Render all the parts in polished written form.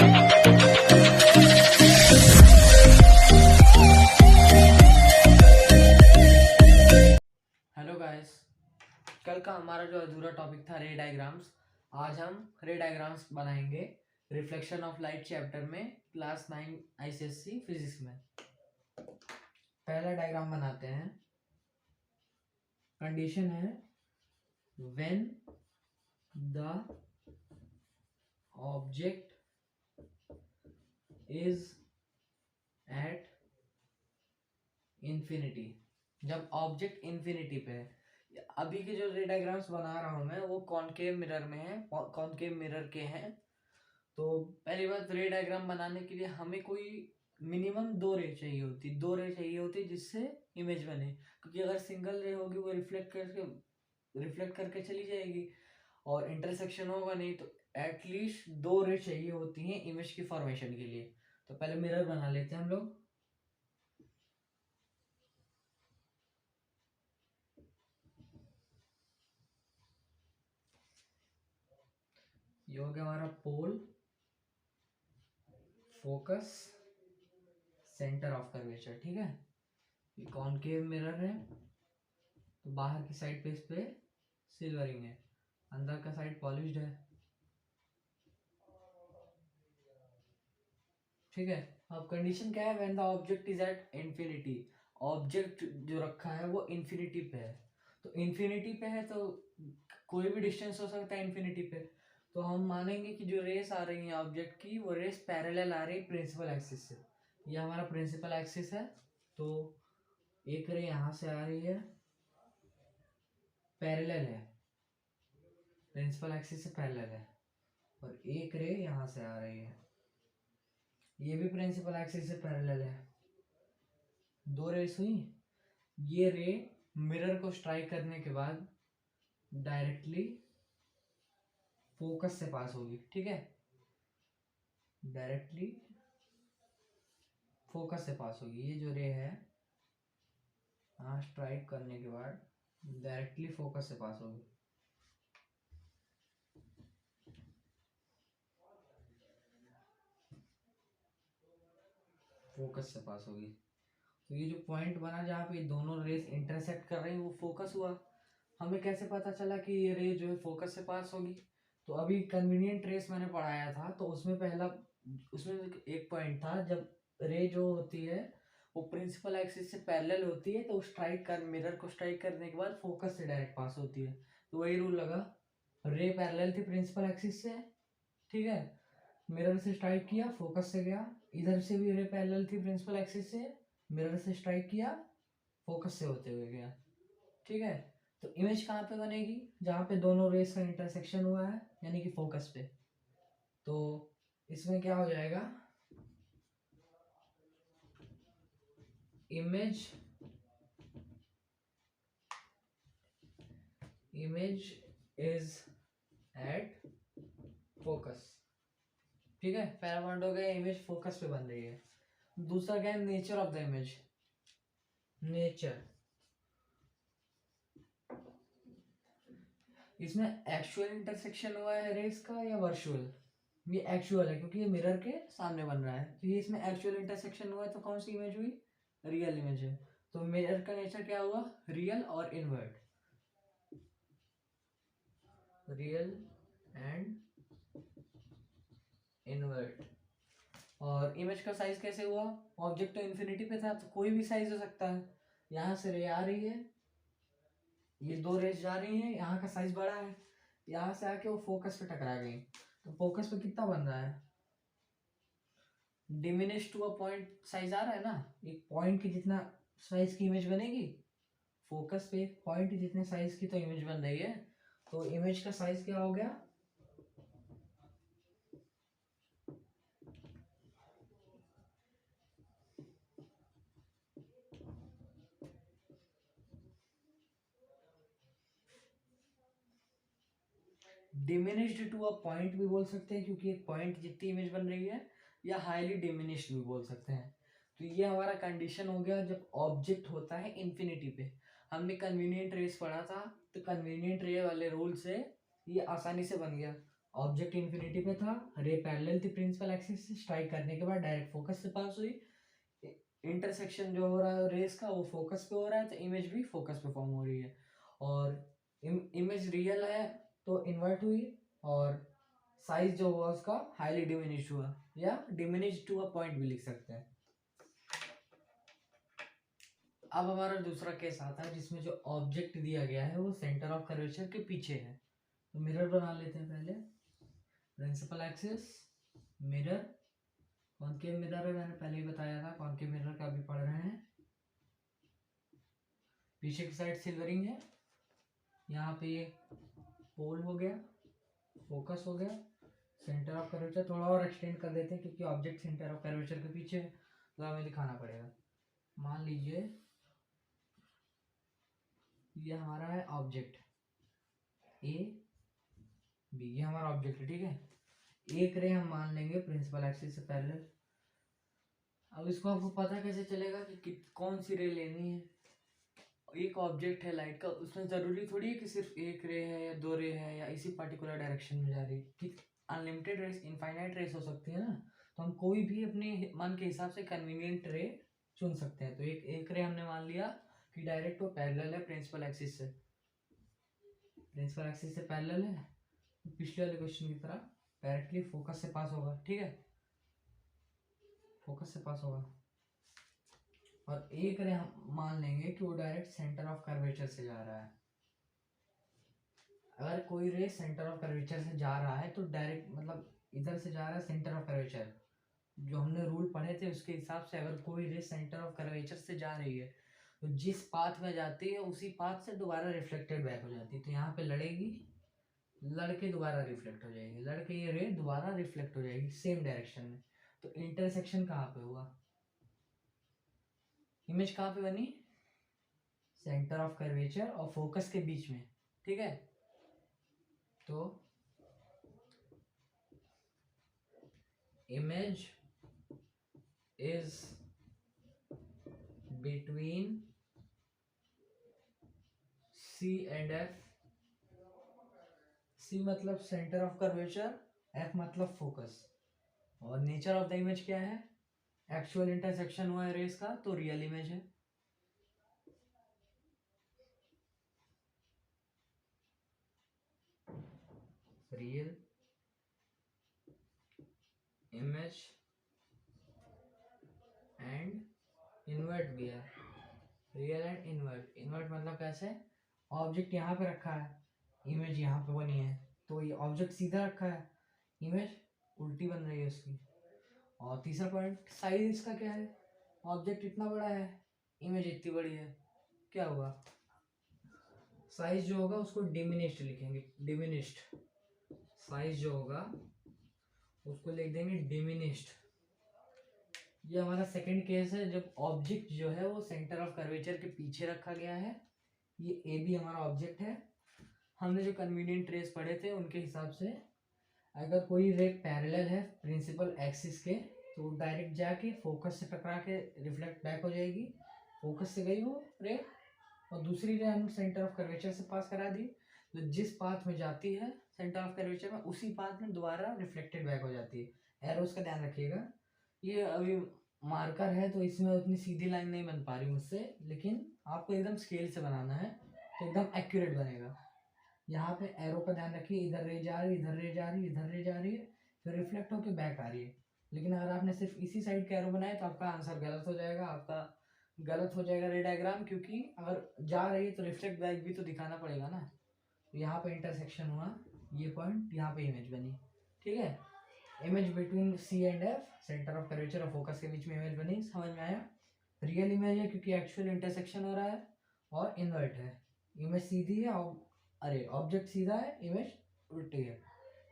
Hello guys, कल का हमारा जो अधूरा टॉपिक था रे डायग्राम्स, आज हम रे डायग्राम्स बनाएंगे रिफ्लेक्शन ऑफ लाइट चैप्टर में क्लास 9 आईसीएससी फिजिक्स में। पहला डायग्राम बनाते हैं। कंडीशन है when the object is at infinity. जब ऑब्जेक्ट इंफिनिटी पे है, अभी के जो रे डायग्राम्स बना रहा हूं मैं वो कॉनकेव मिरर में है, कॉनकेव मिरर के हैं। तो पहली बात, रे डायग्राम बनाने के लिए हमें कोई मिनिमम दो रे चाहिए होती जिससे इमेज बने, क्योंकि अगर सिंगल रे होगी वो रिफ्लेक्ट करके चली जाएगी और इंटरसेक्शन होगा नहीं, तो एटलीस्ट दो रे चाहिए होती हैं इमेज की फॉर्मेशन के लिए। तो पहले मिरर बना लेते हैं हम लोग। ये हो गया हमारा पोल, फोकस, सेंटर ऑफ कर्वेचर। ठीक है, ये कॉनकेव मिरर है, तो बाहर की साइड पे इस पे सिल्वरिंग है, अंदर का साइड पॉलिश्ड है। ठीक है, अब कंडीशन क्या है, when the object is at infinity. Object जो रखा है वो इंफिनिटी पे है, तो इंफिनिटी पे है तो कोई भी डिस्टेंस हो सकता है इंफिनिटी पे। तो हम मानेंगे कि जो रेस आ रही है ऑब्जेक्ट की, वो रेस पैरेलल आ रही है प्रिंसिपल एक्सिस से। ये हमारा प्रिंसिपल एक्सिस है, तो एक रे यहाँ से आ रही है, पैरेलल है, प्रिंसिपल एक्सिस से पैरेलल है, और एक रे यहाँ से आ रही है, ये भी प्रिंसिपल एक्सिस से पैरेलल है। दो रेस हुई। ये रे मिरर को स्ट्राइक करने के बाद डायरेक्टली फोकस से पास होगी। ठीक है, डायरेक्टली फोकस से पास होगी। ये जो रे है, हाँ, स्ट्राइक करने के बाद डायरेक्टली फोकस से पास होगी। फोकस से पास होगी, तो ये जो पॉइंट बना जहाँ पे दोनों रेस इंटरसेक्ट कर रही हैं वो फोकस हुआ। हमें कैसे पता चला कि ये रे जो है फोकस से पास होगी? तो अभी कन्वीनियंट रेस मैंने पढ़ाया था, तो उसमें एक पॉइंट था, जब रे जो होती है वो प्रिंसिपल एक्सिस से पैरेलल होती है, तो मिरर को स्ट्राइक करने के बाद फोकस से डायरेक्ट पास होती है। तो वही रूल लगा, रे पैरेलल थी प्रिंसिपल एक्सिस से। ठीक है, मिरर से स्ट्राइक किया, फोकस से गया। इधर से भी रे पैरेलल थी प्रिंसिपल एक्सिस से, मिरर से स्ट्राइक किया, फोकस से होते हुए गया। ठीक है, तो इमेज कहाँ पे बनेगी? जहाँ पे दोनों रेस का इंटरसेक्शन हुआ है, यानी कि फोकस पे। तो इसमें क्या हो जाएगा, इमेज इज एट फोकस। ठीक है, पहला पॉइंट हो गया, इमेज फोकस पे बन रही है। दूसरा क्या है, nature of the image. Nature, इसमें एक्चुअल इंटरसेक्शन हुआ है रेस का या वर्चुअल? ये एक्चुअल है क्योंकि ये मिरर के सामने बन रहा है, तो ये इसमें एक्चुअल इंटरसेक्शन हुआ है, तो कौन सी इमेज हुई? रियल इमेज है। तो मिरर का नेचर क्या हुआ? रियल और इनवर्ट। Real and invert. और इमेज का साइज कैसे हुआ? ऑब्जेक्ट तो इन्फिनिटी पे था, तो कोई भी साइज हो सकता है। यहाँ से रे आ रही है, ये दो रेस जा रही हैं, यहाँ का साइज बड़ा है, यहाँ से आके वो फोकस पे टकरा गई, तो फोकस पे कितना बन रहा है? Diminish to a point size आ रहा है ना, एक पॉइंट की जितना साइज की इमेज बनेगी, फोकस पे एक पॉइंट जितने साइज की तो इमेज बन रही है। तो इमेज का साइज क्या हो गया? डिमिनिश्ड टू अ पॉइंट भी बोल सकते हैं, क्योंकि एक पॉइंट जितनी इमेज बन रही है, या हाईली डिमिनिश्ड भी बोल सकते हैं। तो ये हमारा कंडीशन हो गया जब ऑब्जेक्ट होता है इंफिनिटी पे। हमने कन्वीनियंट रेस पढ़ा था, तो कन्वीनियंट रे वाले रूल से ये आसानी से बन गया। ऑब्जेक्ट इन्फिनिटी पे था, रे पैरेलल थी प्रिंसिपल एक्सिस से, स्ट्राइक करने के बाद डायरेक्ट फोकस से पास हुई, इंटरसेक्शन जो हो रहा है रेस का वो फोकस पे हो रहा है, तो इमेज भी फोकस पे फॉर्म हो रही है, और इमेज रियल है तो इन्वर्ट हुई, और साइज जो हुआ उसका हाईली डिमिनिश हुआ, या डिमिनिश टू अ पॉइंट भी लिख सकते हैं। अब हमारा दूसरा केस आता है जिसमें जो ऑब्जेक्ट दिया गया है वो सेंटर ऑफ कर्वेचर के पीछे है। तो मिरर बना लेते हैं पहले, principal axis, mirror, concave mirror है, मैंने पहले ही बताया था कॉनकेव मिरर का भी पढ़ रहे हैं। पीछे की साइड सिल्वरिंग है, यहाँ पे ये पोल हो गया, फोकस हो गया, सेंटर ऑफ कर्वेचर थोड़ा और एक्सटेंड कर देते हैं क्योंकि ऑब्जेक्ट सेंटर ऑफ कर्वेचर के पीछे है तो हमें दिखाना पड़ेगा। मान लीजिए ये हमारा है ऑब्जेक्ट ए बी, ये हमारा ऑब्जेक्ट है, ठीक है। एक रे हम मान लेंगे प्रिंसिपल एक्सिस से पैरेलल। अब इसको आपको पता कैसे चलेगा कि कौन सी रे लेनी है? एक ऑब्जेक्ट है लाइट का, उसमें जरूरी थोड़ी है कि सिर्फ एक रे है या दो रे है या इसी पर्टिकुलर डायरेक्शन में जा रही है, ठीक। अनलिमिटेड रेस, इनफाइनाइट रेस हो सकती है ना, तो हम कोई भी अपने मन के हिसाब से कन्वीनियंट रे चुन सकते हैं। तो एक रे हमने मान लिया कि डायरेक्ट वो पैरेलल है प्रिंसिपल एक्सिस से, प्रिंसिपल एक्सिस से पैरेलल है, तो पिछले वाले क्वेश्चन की तरह डायरेक्टली फोकस से पास होगा, ठीक है, फोकस से पास होगा। और एक रे हम मान लेंगे कि वो डायरेक्ट सेंटर ऑफ कर्वेचर से जा रहा है। अगर कोई रे सेंटर ऑफ कर्वेचर से जा रहा है तो डायरेक्ट मतलब इधर से जा रहा है सेंटर ऑफ कर्वेचर, जो हमने रूल पढ़े थे उसके हिसाब से अगर कोई रे सेंटर ऑफ कर्वेचर से जा रही है तो जिस पाथ में जाती है उसी पाथ से दोबारा रिफ्लेक्टेड बैक हो जाती है। तो यहाँ पे लड़ेगी, लड़के दोबारा रिफ्लेक्ट हो जाएगी, लड़के ये रे दोबारा रिफ्लेक्ट हो जाएगी सेम डायरेक्शन में। तो इंटरसेक्शन कहाँ पे हुआ? इमेज कहाँ पे बनी? सेंटर ऑफ कर्वेचर और फोकस के बीच में, ठीक है। तो image is between C and F। C मतलब सेंटर ऑफ कर्वेचर, F मतलब फोकस, और नेचर ऑफ द इमेज क्या है? एक्चुअल इंटरसेक्शन हुआ है रेस का तो रियल इमेज है। रियल इमेज एंड इन्वर्ट भी है, रियल एंड इन्वर्ट। इन्वर्ट मतलब कैसे? ऑब्जेक्ट यहाँ पे रखा है, इमेज यहाँ पे बनी है, तो ये ऑब्जेक्ट सीधा रखा है, इमेज उल्टी बन रही है उसकी। और तीसरा पॉइंट साइज इसका क्या है? ऑब्जेक्ट इतना बड़ा है, इमेज इतनी बड़ी है, क्या हुआ? साइज जो होगा उसको डिमिनिश्ड लिखेंगे, डिमिनिश्ड साइज जो होगा उसको लिख देंगे डिमिनिश्ड। ये हमारा सेकंड केस है जब ऑब्जेक्ट जो है वो सेंटर ऑफ कर्वेचर के पीछे रखा गया है। ये ए बी हमारा ऑब्जेक्ट है, हमने जो कन्वीनियंट रेस पढ़े थे उनके हिसाब से अगर कोई रे पैरेलल है प्रिंसिपल एक्सिस के तो डायरेक्ट जाके फोकस से टकरा के रिफ्लेक्ट बैक हो जाएगी, फोकस से गई वो रे, और दूसरी रे हम सेंटर ऑफ कर्वेचर से पास करा दी, तो जिस पाथ में जाती है सेंटर ऑफ कर्वेचर में उसी पाथ में दोबारा रिफ्लेक्टेड बैक हो जाती है। एरोस का ध्यान रखिएगा, ये अभी मार्कर है तो इसमें उतनी सीधी लाइन नहीं बन पा रही मुझसे, लेकिन आपको एकदम स्केल से बनाना है तो एकदम एक्यूरेट बनेगा। यहाँ पे एरो का ध्यान रखिए, इधर रे जा रही, इधर रे जा रही, इधर रे जा रही है, फिर रिफ्लेक्ट होकर बैक आ रही है। लेकिन अगर आपने सिर्फ इसी साइड का एरो बनाया तो आपका आंसर गलत हो जाएगा, आपका गलत हो जाएगा रे डायग्राम, क्योंकि अगर जा रही है तो रिफ्लेक्ट बैक भी तो दिखाना पड़ेगा ना। तो यहाँ पे इंटरसेक्शन हुआ, ये पॉइंट, यहाँ पे इमेज बनी, ठीक है। Image between C and F, centre of curvature और फोकस के बीच में इमेज बनी, समझ में आया? रियल इमेज है क्योंकि एक्चुअल इंटरसेक्शन हो रहा है, और इन्वर्ट है, इमेज सीधी है और अरे ऑब्जेक्ट सीधा है, इमेज उल्टी है।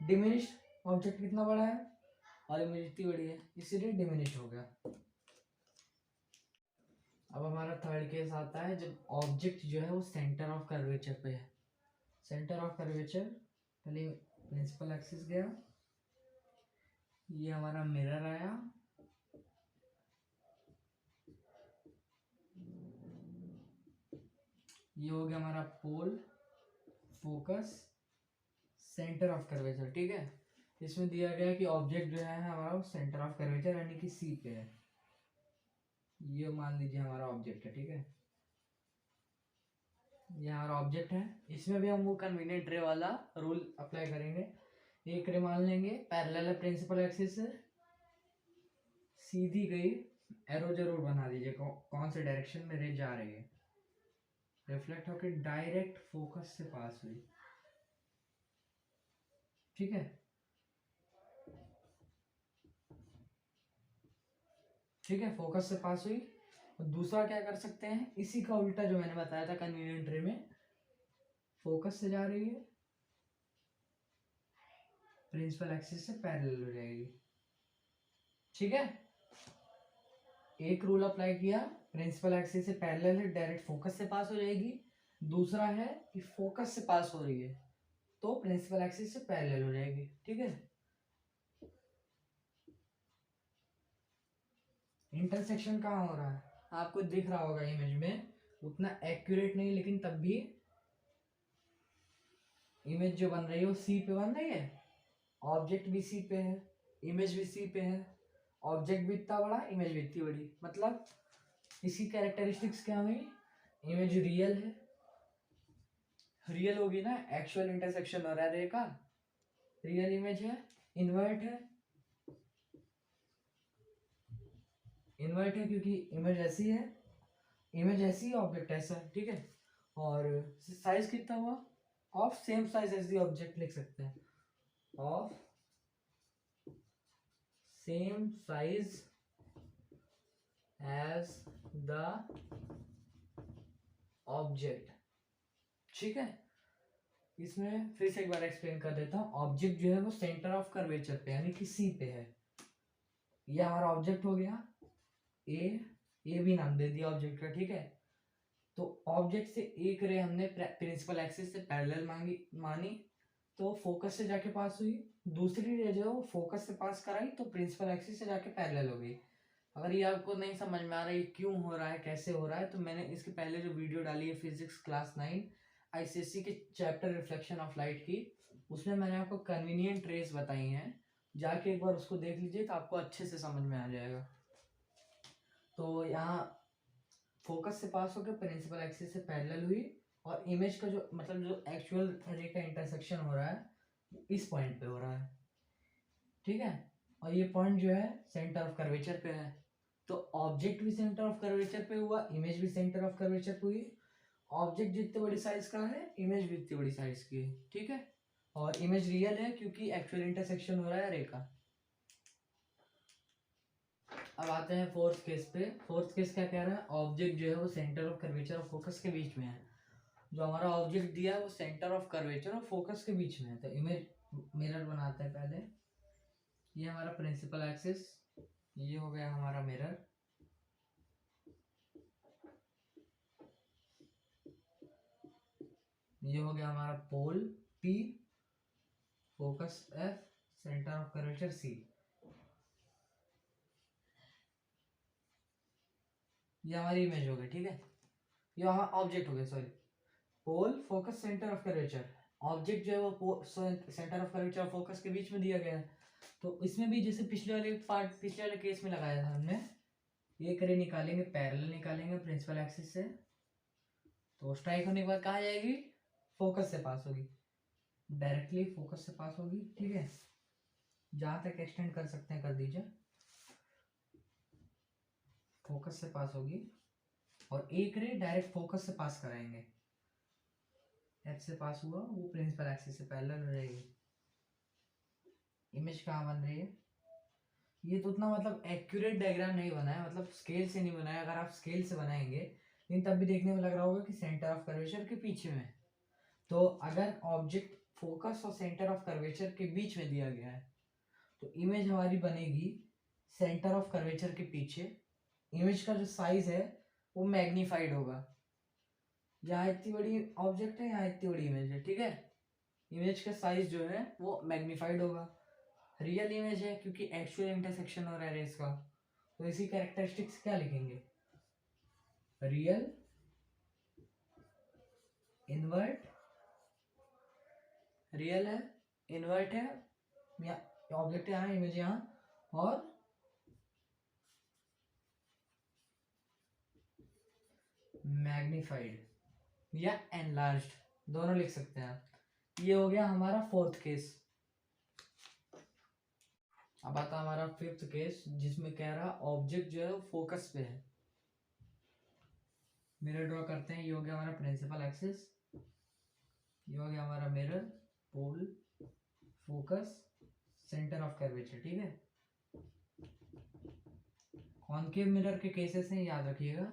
डिमिनिश ऑब्जेक्ट कितना बड़ा है और इमेज इतनी बड़ी है, इसीलिए डिमिनिश हो गया। अब हमारा थर्ड केस आता है जब ऑब्जेक्ट जो है वो सेंटर ऑफ कर्वेचर पे है। सेंटर ऑफ कर्वेचर पहले प्रिंसिपल एक्सिस गया, ये हमारा मिरर आया, ये हो गया हमारा पोल, फोकस, सेंटर ऑफ कर्वेचर, ठीक है। इसमें दिया गया है कि ऑब्जेक्ट जो है हमारा सेंटर ऑफ कर्वेचर यानी कि सी पे है। ये मान लीजिए हमारा ऑब्जेक्ट है, ठीक है। ये हमारा ऑब्जेक्ट है। इसमें भी हम वो कन्वीनियंट रे वाला रूल अप्लाई करेंगे। एक रे मान लेंगे पैरेलल है प्रिंसिपल एक्सिस से, सीधी गई, एरो जरूर बना दीजिए कौन से डायरेक्शन में रे जा रही है। रिफ्लेक्ट होकर डायरेक्ट फोकस से पास हुई, ठीक है। ठीक है, फोकस से पास हुई। और दूसरा क्या कर सकते हैं, इसी का उल्टा जो मैंने बताया था कन्वीनियंट रे में, फोकस से जा रही है, प्रिंसिपल एक्सिस से पैरेलल हो जाएगी, ठीक है। एक रूल अप्लाई किया, प्रिंसिपल एक्सिस से पैरेलल है, डायरेक्ट फोकस से पास हो जाएगी। दूसरा है कि फोकस से पास हो रही है तो प्रिंसिपल एक्सिस से पैरेलल हो जाएगी, ठीक है। इंटरसेक्शन कहाँ हो रहा है आपको दिख रहा होगा इमेज में, उतना एक्यूरेट नहीं लेकिन तब भी इमेज जो बन रही है वो सी पे बन रही है, ऑब्जेक्ट भी सी पे है, इमेज भी सी पे है। ऑब्जेक्ट भी इतना बड़ा, इमेज भी इतनी बड़ी, मतलब इसकी कैरेक्टरिस्टिक्स क्या हुई, इमेज रियल है, रियल होगी ना, एक्चुअल इंटरसेक्शन हो रहा है रे का, रियल इमेज है, इन्वर्ट है, इन्वर्ट है क्योंकि इमेज ऐसी है, इमेज ऐसी है, ऑब्जेक्ट ऐसा है, ठीक है। और साइज कितना हुआ, of same size as the object लिख सकते हैं, of same size as the object, ठीक है। इसमें फिर से एक बार एक्सप्लेन कर देता हूँ। ऑब्जेक्ट जो है वो सेंटर ऑफ कर्वेचर पे यानी कि सी पे है। ये हमारा ऑब्जेक्ट हो गया, ए भी नाम दे दिया ऑब्जेक्ट का, ठीक है। तो ऑब्जेक्ट से एक रे हमने प्रिंसिपल एक्सिस से पैरेलल मानी तो फोकस से जाके पास हुई, दूसरी रे जो फोकस से पास कराई तो प्रिंसिपल एक्सिस से जाके पैरेलल हो गई। अगर ये आपको नहीं समझ में आ रहा है क्यों हो रहा है कैसे हो रहा है, तो मैंने इसके पहले जो वीडियो डाली है फिजिक्स क्लास 9 आईसीएससी के चैप्टर रिफ्लेक्शन ऑफ लाइट की, उसमें मैंने आपको कन्वीनियंट रेस बताई हैं, जाके एक बार उसको देख लीजिए तो आपको अच्छे से समझ में आ जाएगा। तो यहाँ फोकस से पास होकर प्रिंसिपल एक्सिस से पैरेलल हुई और इमेज का जो मतलब जो एक्चुअल रे का इंटरसेक्शन हो रहा है इस पॉइंट पे हो रहा है, ठीक है। और ये पॉइंट जो है सेंटर ऑफ कर्वेचर पे है, तो ऑब्जेक्ट भी सेंटर ऑफ कर्वेचर पे हुआ, इमेज भी सेंटर ऑफ कर्वेचर पे हुई। ऑब्जेक्ट जितने बड़ी साइज का है इमेज भी इतनी बड़ी साइज की है, ठीक है। और इमेज रियल है क्योंकि एक्चुअल इंटरसेक्शन हो रहा है रे का। अब आते हैं फोर्थ केस पे। फोर्थ केस क्या कह रहा है, ऑब्जेक्ट जो है वो सेंटर ऑफ कर्वेचर और फोकस के बीच में है। जो हमारा ऑब्जेक्ट दिया है वो सेंटर ऑफ कर्वेचर और फोकस के बीच में है। तो इमेज मिरर बनाते हैं पहले। ये हमारा प्रिंसिपल एक्सिस, ये हो गया हमारा मिरर, ये हो गया हमारा पोल P, focus F, centre of curvature C। ये हमारी इमेज हो गई, ठीक है। ये वहाँ ऑब्जेक्ट हो गया, sorry, pole focus centre of curvature. Object जो है वो सेंटर ऑफ कर्वेचर फोकस के बीच में दिया गया है। तो इसमें भी जैसे पिछले वाले केस में लगाया था हमने, एक रे निकालेंगे, पैरेलल निकालेंगे प्रिंसिपल एक्सिस से, तो स्ट्राइक होने के बाद कहाँ जाएगी, फोकस से पास होगी, डायरेक्टली फोकस से पास होगी, ठीक है। जहां तक एक्सटेंड कर सकते हैं कर दीजिए, फोकस से पास होगी और एक रे डायरेक्ट फोकस से पास कराएंगे, एफ से पास हुआ वो प्रिंसिपल एक्सिस से पैरेलल हो जाएगी। इमेज कहाँ बन रही है, ये तो उतना मतलब एक्यूरेट डायग्राम नहीं बना है, मतलब स्केल से नहीं बनाया, अगर आप स्केल से बनाएंगे लेकिन तब भी देखने में लग रहा होगा कि सेंटर ऑफ कर्वेचर के पीछे में। तो अगर ऑब्जेक्ट फोकस और सेंटर ऑफ कर्वेचर के बीच में दिया गया है तो इमेज हमारी बनेगी सेंटर ऑफ कर्वेचर के पीछे। इमेज का जो साइज है वो मैग्नीफाइड होगा, यहाँ इतनी बड़ी ऑब्जेक्ट है, यहाँ इतनी बड़ी इमेज है, ठीक है। इमेज का साइज जो है वो मैग्नीफाइड होगा, रियल इमेज है क्योंकि एक्चुअल इंटरसेक्शन हो रहा है रेस का। तो इसी कैरेक्टरिस्टिक्स क्या लिखेंगे, रियल, इन्वर्ट, रियल है इन्वर्ट है, या ऑब्जेक्ट यहाँ, इमेज यहाँ, और मैग्नीफाइड या एनलार्ज्ड दोनों लिख सकते हैं आप। ये हो गया हमारा फोर्थ केस। अब आता हमारा फिफ्थ केस, जिसमें कह रहा ऑब्जेक्ट जो है फोकस पे है। मिरर ड्रॉ करते हैं। ये हो गया हमारा प्रिंसिपल एक्सिस, ये हो गया हमारा mirror, pole, focus, centre of curvature. ठीक है, कॉनकेव मिरर के केसेस हैं, याद रखिएगा।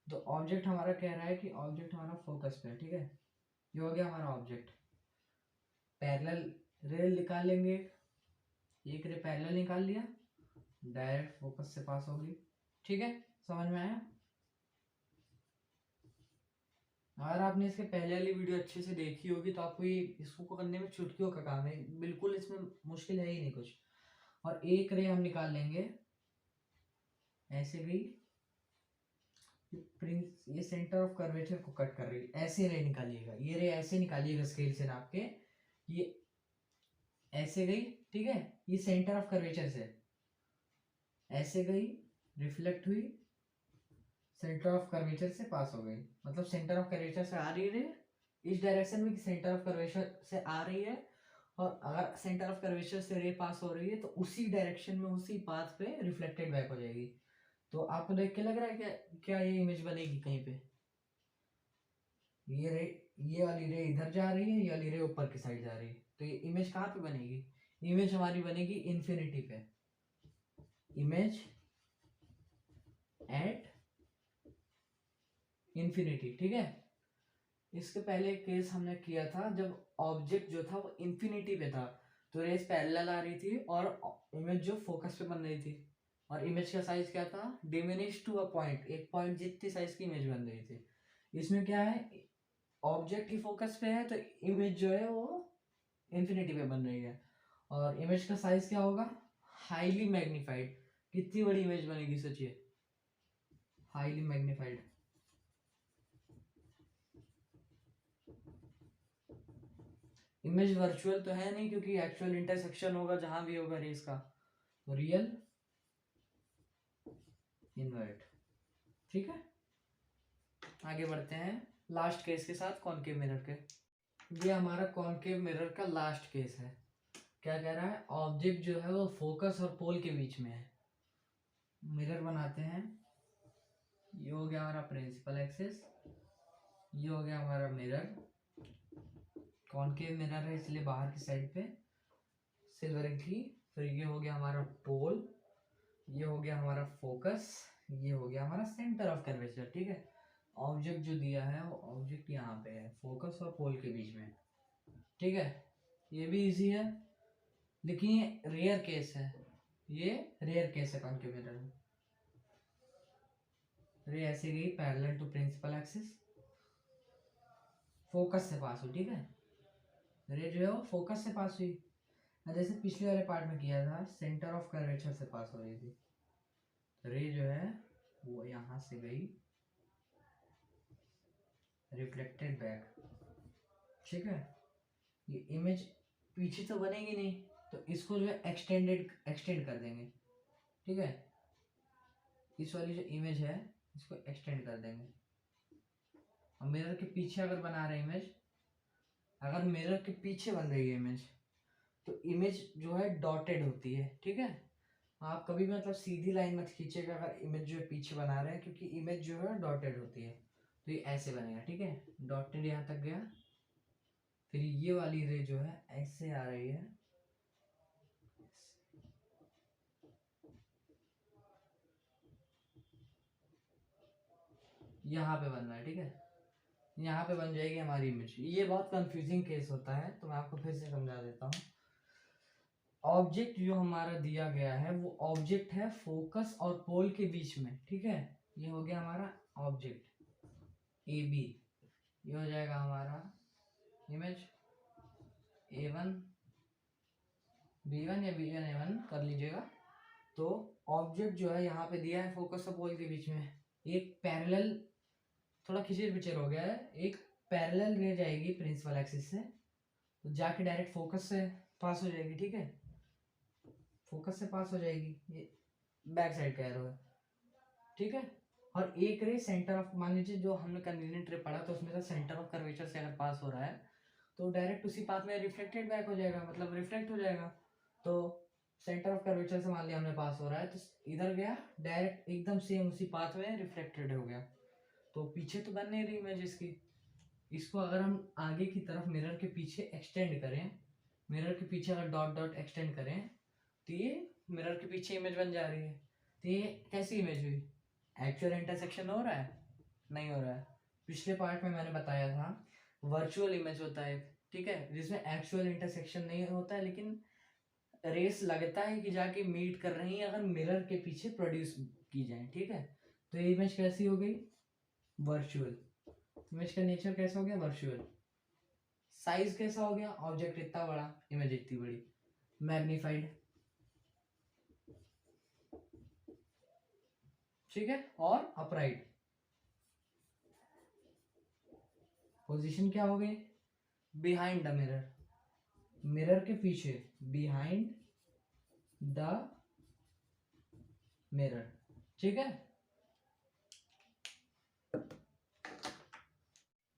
तो ऑब्जेक्ट हमारा कह रहा है कि ऑब्जेक्ट हमारा फोकस पे है। ठीक है, ये हो गया हमारा ऑब्जेक्ट। पैरेलल रे निकाल लेंगे, एक रे पैरेलल निकाल लिया, डायरेक्ट फोकस से पास होगी। ठीक है, समझ में आया? अगर आपने इसके पहले वाली वीडियो अच्छे से देखी होगी तो आपको ये इसको करने में चुटकियों का काम है, बिल्कुल इसमें मुश्किल है ही नहीं कुछ। और एक रे हम निकाल लेंगे, ऐसे गई, ये सेंटर ऑफ कर्वेचर को कट कर रही है, ऐसे रे निकालिएगा, ये रे ऐसे निकालिएगा स्केल से नाप के, ये ऐसे गई। ठीक है, ये सेंटर ऑफ कर्वेचर से ऐसे गई, रिफ्लेक्ट हुई, सेंटर ऑफ कर्वेचर से पास हो गई। मतलब सेंटर ऑफ कर्वेचर से आ रही है इस डायरेक्शन में, सेंटर ऑफ कर्वेचर से आ रही है, और अगर सेंटर ऑफ कर्वेचर से रे पास हो रही है तो उसी डायरेक्शन में, उसी पाथ पे रिफ्लेक्टेड बैक हो जाएगी। तो आपको देख के लग रहा है क्या क्या ये इमेज बनेगी कहीं पे? ये रे, ये वाली रे इधर जा रही है, ये वाली रे ऊपर की साइड जा रही है, तो ये इमेज कहाँ पे बनेगी? इमेज हमारी बनेगी इन्फिनिटी पे, इमेज एट इन्फिनिटी। ठीक है, इसके पहले केस हमने किया था जब ऑब्जेक्ट जो था वो इन्फिनिटी पे था, तो रेस पैरेलल आ रही थी और इमेज जो फोकस पे बन रही थी, और इमेज का साइज क्या था? डिमिनिश टू अ पॉइंट, एक पॉइंट जितनी साइज की इमेज बन रही थी। इसमें क्या है, ऑब्जेक्ट ही फोकस पे है तो इमेज जो है वो इन्फिनिटी पे बन रही है, और इमेज का साइज क्या होगा? Highly magnified. कितनी बड़ी इमेज बनेगी सोचिए, हाईली मैग्नीफाइड। इमेज वर्चुअल तो है नहीं, क्योंकि एक्चुअल इंटरसेक्शन होगा जहां भी होगा रेस का, तो रियल इन्वर्ट। ठीक है, आगे बढ़ते हैं लास्ट केस के साथ, कॉनकेव मिरर के। ये हमारा कॉनकेव मिरर का लास्ट केस है। क्या कह रहा है? ऑब्जेक्ट जो है वो फोकस और पोल के बीच में है। मिरर बनाते हैं। ये हो गया हमारा प्रिंसिपल एक्सिस, ये हो गया हमारा मिरर, कॉनकेव मिरर है इसलिए बाहर की साइड पे सिल्वरिंगली। फिर ये हो गया हमारा पोल, ये हो गया हमारा फोकस, ये हो गया हमारा सेंटर ऑफ कर्वेचर। ठीक है, ऑब्जेक्ट जो दिया है वो ऑब्जेक्ट यहाँ पे है, फोकस और पोल के बीच में। ठीक है, ये भी इजी है, लेकिन ये रेयर केस है, ये रेयर केस है कॉनकेव मिरर में। रे ऐसे गई parallel to principal axis, focus से पास हुई। ठीक है, रे जो है वो फोकस से पास हुई, जैसे पिछले वाले पार्ट में किया था, सेंटर ऑफ कर्वेचर से पास हो रही थी। रे जो है वो यहाँ से गई, रिफ्लेक्टेड बैक। ठीक है, ये इमेज पीछे तो बनेगी नहीं, तो इसको जो है एक्सटेंड कर देंगे। ठीक है, इस वाली जो इमेज है इसको एक्सटेंड कर देंगे। और मिरर के पीछे अगर बना रहे इमेज, अगर मिरर के पीछे बन रही है इमेज, तो इमेज जो है डॉटेड होती है। ठीक है, आप कभी भी मतलब सीधी लाइन मत खींचेगा अगर इमेज जो है पीछे बना रहे हैं, क्योंकि इमेज जो है डॉटेड होती है, तो ये ऐसे बनेगा। ठीक है, डॉटेड यहाँ तक गया, फिर ये वाली रे जो है ऐसे आ रही है, यहाँ पे बन रहा है। ठीक है, यहाँ पे बन जाएगी हमारी इमेज। ये बहुत कंफ्यूजिंग केस होता है, तो मैं आपको फिर से समझा देता हूँ। ऑब्जेक्ट जो हमारा दिया गया है वो ऑब्जेक्ट है फोकस और पोल के बीच में। ठीक है, ये हो गया हमारा ऑब्जेक्ट ए बी, ये हो जाएगा हमारा इमेज A1 B1 या B1 A1 कर लीजिएगा। तो ऑब्जेक्ट जो है यहाँ पे दिया है फोकस और पोल के बीच में, एक पैरेलल, थोड़ा खिचड़ पिचड़ हो गया है, एक पैरेलल रह जाएगी प्रिंसिपल एक्सिस से, तो जाके डायरेक्ट फोकस से पास हो जाएगी, ठीक है, फोकस से पास हो जाएगी, ये बैक साइड का एरो है, ठीक है। और एक रे सेंटर ऑफ, मान लीजिए जो हमने कन्वीनियंट रे पढ़ा तो उसमें से सेंटर ऑफ कर्वेचर से अगर पास हो रहा है तो डायरेक्ट उसी पाथ में रिफ्लेक्टेड बैक हो जाएगा, मतलब रिफ्लेक्ट हो जाएगा। तो सेंटर ऑफ कर्वेचर से मान लिया हमने पास हो रहा है तो इधर गया डायरेक्ट एकदम सेम उसी पाथ में रिफ्लेक्टेड हो गया, तो पीछे तो बन नहीं रही इमेज इसकी। इसको अगर हम आगे की तरफ मिरर के पीछे एक्सटेंड करें, मिरर के पीछे अगर डॉट डॉट एक्सटेंड करें तो ये मिरर के पीछे इमेज बन जा रही है। तो ये कैसी इमेज हुई, एक्चुअल इंटरसेक्शन हो रहा है, नहीं हो रहा है। पिछले पार्ट में मैंने बताया था वर्चुअल इमेज होता है, ठीक है, जिसमें एक्चुअल इंटरसेक्शन नहीं होता है लेकिन रेस लगता है कि जाके मीट कर रही है अगर मिरर के पीछे प्रोड्यूस की जाए, ठीक है। तो ये इमेज कैसी हो गई, वर्चुअल। इमेज का नेचर कैसा हो गया, वर्चुअल। साइज कैसा हो गया, ऑब्जेक्ट इतना बड़ा, इमेज इतनी बड़ी, मैग्नीफाइड, ठीक है। और अपराइट पोजीशन क्या हो गई, बिहाइंड द मिरर, मिरर के पीछे, बिहाइंड द मिरर, ठीक है।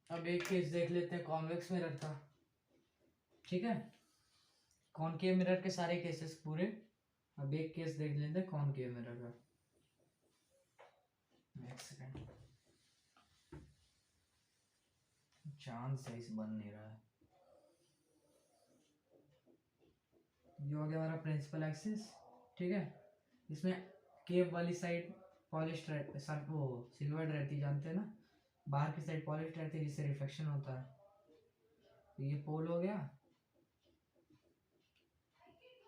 अब एक केस देख लेते हैं कॉन्वेक्स मिरर का, ठीक है, कॉनकेव मिरर के सारे केसेस पूरे। अब एक केस देख लेते हैं कॉनकेव मिरर का, एक सेकंड, चांद सही से बन नहीं रहा है। ये हो गया हमारा प्रिंसिपल एक्सिस, ठीक है। इसमें केव वाली साइड पॉलिश सर वो सिल्वर्ड रहती, जानते हैं ना, बाहर की साइड पॉलिश रहती है जिससे रिफ्लेक्शन होता है। तो ये पोल हो गया,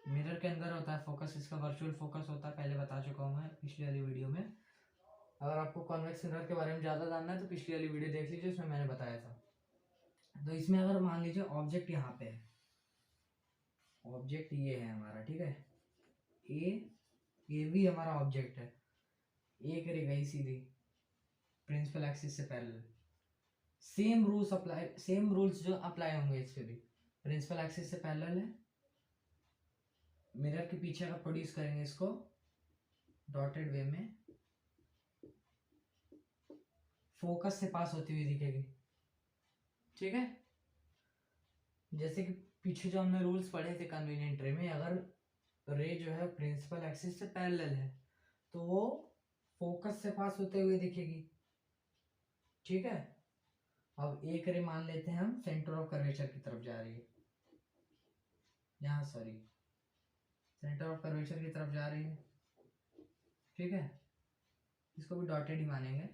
मिरर के अंदर होता है फोकस, इसका वर्चुअल फोकस होता है, पहले बता चुका हूँ मैं पिछली वाली वीडियो में। अगर आपको कॉन्वेक्स मिरर के बारे में ज़्यादा जानना है तो पिछली वाली वीडियो देख लीजिए, उसमें मैंने बताया था। तो इसमें अगर मान लीजिए ऑब्जेक्ट यहाँ पे है, ऑब्जेक्ट ये है हमारा, ठीक है, ए भी हमारा ऑब्जेक्ट है, एक रे गई सीधी प्रिंसिपल एक्सिस से पैरेलल, सेम रूल्स जो अप्लाई होंगे इस पे भी, प्रिंसिपल एक्सिस से पैरेलल है, मिरर के पीछे अगर प्रोड्यूस करेंगे इसको डॉटेड वे में, फोकस से पास होती हुई दिखेगी, ठीक है। जैसे कि पीछे जो हमने रूल्स पढ़े थे कन्वीनियंट रे में, अगर रे जो है प्रिंसिपल एक्सिस से पैरेलल है तो वो फोकस से पास होते हुए दिखेगी, ठीक है। अब एक रे मान लेते हैं हम सेंटर ऑफ कर्वेचर की तरफ जा रही है, यहाँ सॉरी सेंटर ऑफ कर्वेचर की तरफ जा रही है, ठीक है, इसको भी डॉटेड ही मानेंगे।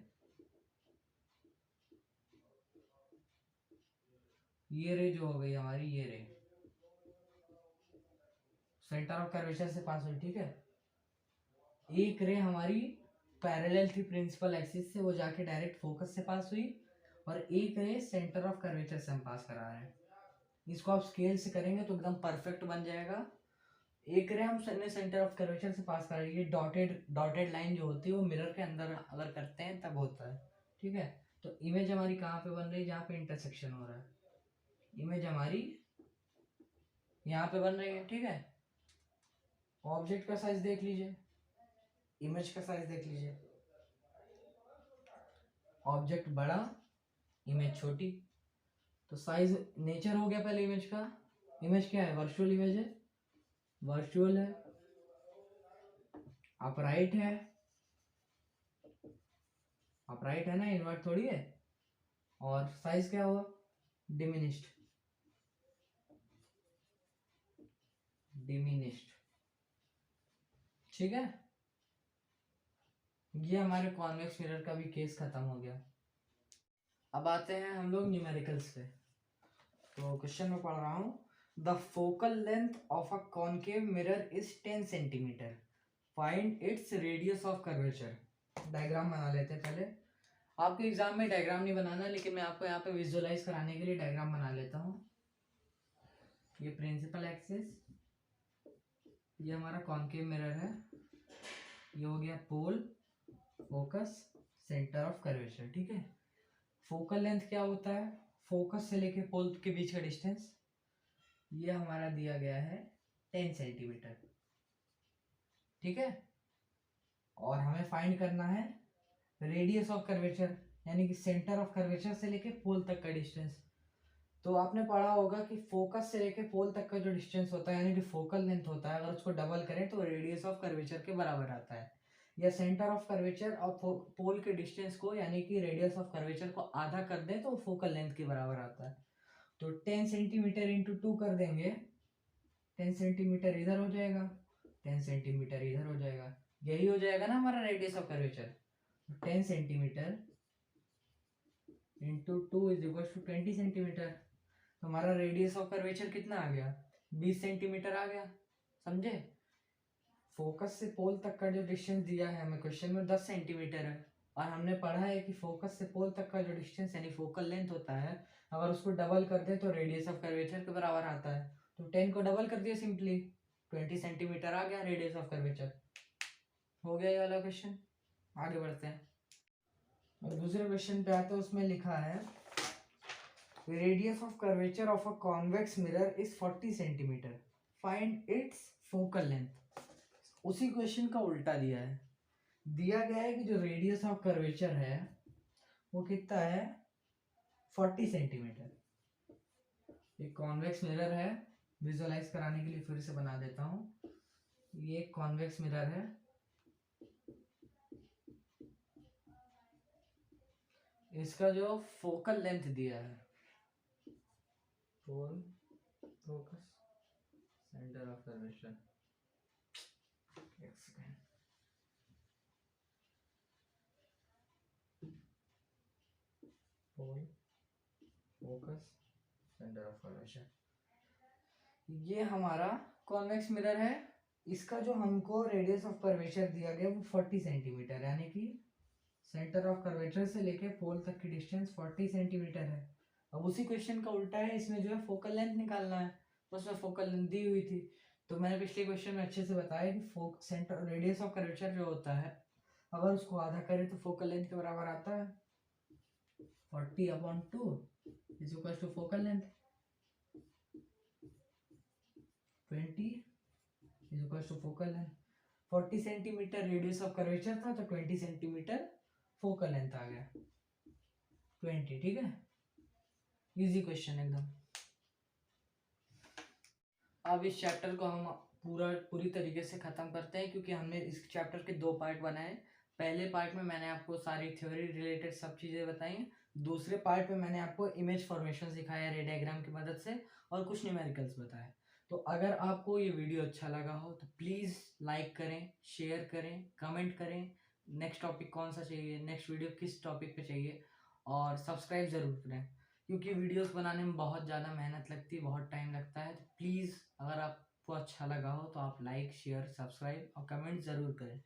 ये रे जो हो गई हमारी, ये रे सेंटर ऑफ कर्वेचर से पास हुई, ठीक है। एक रे हमारी पैरेलल थी प्रिंसिपल एक्सिस से, वो जाके डायरेक्ट फोकस से पास हुई, और एक रे सेंटर ऑफ कर्वेचर से हम पास करा रहे हैं। इसको आप स्केल से करेंगे तो एकदम परफेक्ट बन जाएगा। एक रे हम सेंटर ऑफ कर्वेचर से पास कर रही है, डॉटेड डॉटेड लाइन जो होती है वो मिरर के अंदर अगर करते हैं तब होता है, ठीक है। तो इमेज हमारी कहाँ पे बन रही है, जहाँ पे इंटरसेक्शन हो रहा है, इमेज हमारी यहाँ पे बन रही है, ठीक है। ऑब्जेक्ट का साइज देख लीजिए, इमेज का साइज देख लीजिए, ऑब्जेक्ट बड़ा, इमेज छोटी, तो साइज नेचर हो गया पहले इमेज का। इमेज क्या है, वर्चुअल इमेज है, वर्चुअल है, अपराइट है, अपराइट है ना, इनवर्ट थोड़ी है। और साइज क्या हुआ, डिमिनिश्ड, डिमिनिश्ड, ठीक है। ये हमारे कॉन्वेक्स मिरर का भी केस खत्म हो गया। अब आते हैं हम लोग न्यूमेरिकल्स पे। तो क्वेश्चन में पढ़ रहा हूँ, the focal length of a concave mirror is 10 centimetre, find its radius of curvature. Diagram बना लेते हैं पहले, आपके एग्जाम में डायग्राम नहीं बनाना लेकिन मैं आपको यहाँ पे विजुअलाइज कराने के लिए डायग्राम बना लेता हूँ। ये प्रिंसिपल एक्सिस, ये हमारा कॉनकेव मिरर है, ये हो गया पोल, फोकस, सेंटर ऑफ कर्वेचर, ठीक है। फोकल लेंथ क्या होता है, फोकस से लेके पोल के बीच का डिस्टेंस, ये हमारा दिया गया है 10 सेंटीमीटर, ठीक है। और हमें फाइंड करना है रेडियस ऑफ कर्वेचर, यानी कि सेंटर ऑफ कर्वेचर से लेके पोल तक का डिस्टेंस। तो आपने पढ़ा होगा कि फोकस से लेके पोल तक का जो डिस्टेंस होता है यानी कि फोकल लेंथ होता है, अगर उसको डबल करें तो रेडियस ऑफ कर्वेचर के बराबर आता है। या सेंटर ऑफ कर्वेचर और पोल के डिस्टेंस को यानी कि रेडियस ऑफ कर्वेचर को आधा कर दें तो फोकल लेंथ के बराबर आता है। तो 10 सेंटीमीटर इंटू 2 कर देंगे, 10 सेंटीमीटर इधर हो जाएगा, 10 सेंटीमीटर इधर हो जाएगा, यही हो जाएगा ना हमारा radius of curvature. 10 centimetre into 2 is equal to 20 centimetre. तो हमारा रेडियस ऑफ कर्वेचर कितना आ गया, 20 सेंटीमीटर आ गया, समझे। फोकस से पोल तक का जो डिस्टेंस दिया है हमें क्वेश्चन में 10 सेंटीमीटर है, और हमने पढ़ा है कि फोकस से पोल तक का जो डिस्टेंस यानी फोकल लेंथ होता है, अगर उसको डबल कर दे तो रेडियस ऑफ कर्वेचर के बराबर आता है। तो 10 को डबल कर दिया सिंपली, 20 सेंटीमीटर आ गया रेडियस ऑफ कर्वेचर। हो गया ये वाला क्वेश्चन। आगे बढ़ते हैं और दूसरे क्वेश्चन पे आते हैं। उसमें लिखा है radius of curvature of a convex mirror is 40 centimetre, find its focal length. उसी क्वेश्चन का उल्टा दिया है, दिया गया है कि जो रेडियस ऑफ कर्वेचर है वो कितना है 40 सेंटीमीटर। एक कॉन्वेक्स मिरर है, विजुअलाइज कराने के लिए फिर से बना देता हूँ। ये एक कॉन्वेक्स मिरर है, इसका जो फोकल लेंथ दिया है, pole focus centre of curvature, एक second, pole focus centre of curvature, ये हमारा कॉन्वेक्स मिरर है। इसका जो हमको रेडियस ऑफ कर्वेचर दिया गया वो 40 सेंटीमीटर, यानी कि सेंटर ऑफ कर्वेचर से लेके पोल तक की डिस्टेंस 40 सेंटीमीटर है। अब उसी क्वेश्चन का उल्टा है, इसमें जो है फोकल लेंथ निकालना है, उसमें फोकल लेंथ दी हुई थी। तो मैंने पिछले क्वेश्चन में अच्छे से बताया कि सेंटर रेडियस ऑफ कर्वेचर जो होता है अगर उसको आधा करें तो फोकल लेंथ के बराबर आता है, 40/2 is equal to focal length 20 is equal to focal length. 40 centimetre radius of curvature था तो 20 सेंटीमीटर फोकल लेंथ आ गया, 20, ठीक है। इजी क्वेश्चन एकदम। अब इस चैप्टर को हम पूरी तरीके से खत्म करते हैं, क्योंकि हमने इस चैप्टर के 2 पार्ट बनाए। पहले पार्ट में मैंने आपको सारी थ्योरी रिलेटेड सब चीज़ें बताई, दूसरे पार्ट में मैंने आपको इमेज फॉर्मेशन सिखाया रे डायग्राम की मदद से, और कुछ न्यूमेरिकल्स बताए। तो अगर आपको ये वीडियो अच्छा लगा हो तो प्लीज़ लाइक करें, शेयर करें, कमेंट करें, नेक्स्ट टॉपिक कौन सा चाहिए, नेक्स्ट वीडियो किस टॉपिक पे चाहिए, और सब्सक्राइब ज़रूर करें, क्योंकि वीडियोस बनाने में बहुत ज़्यादा मेहनत लगती है, बहुत टाइम लगता है। तो प्लीज़ अगर आपको अच्छा लगा हो तो आप लाइक शेयर सब्सक्राइब और कमेंट ज़रूर करें।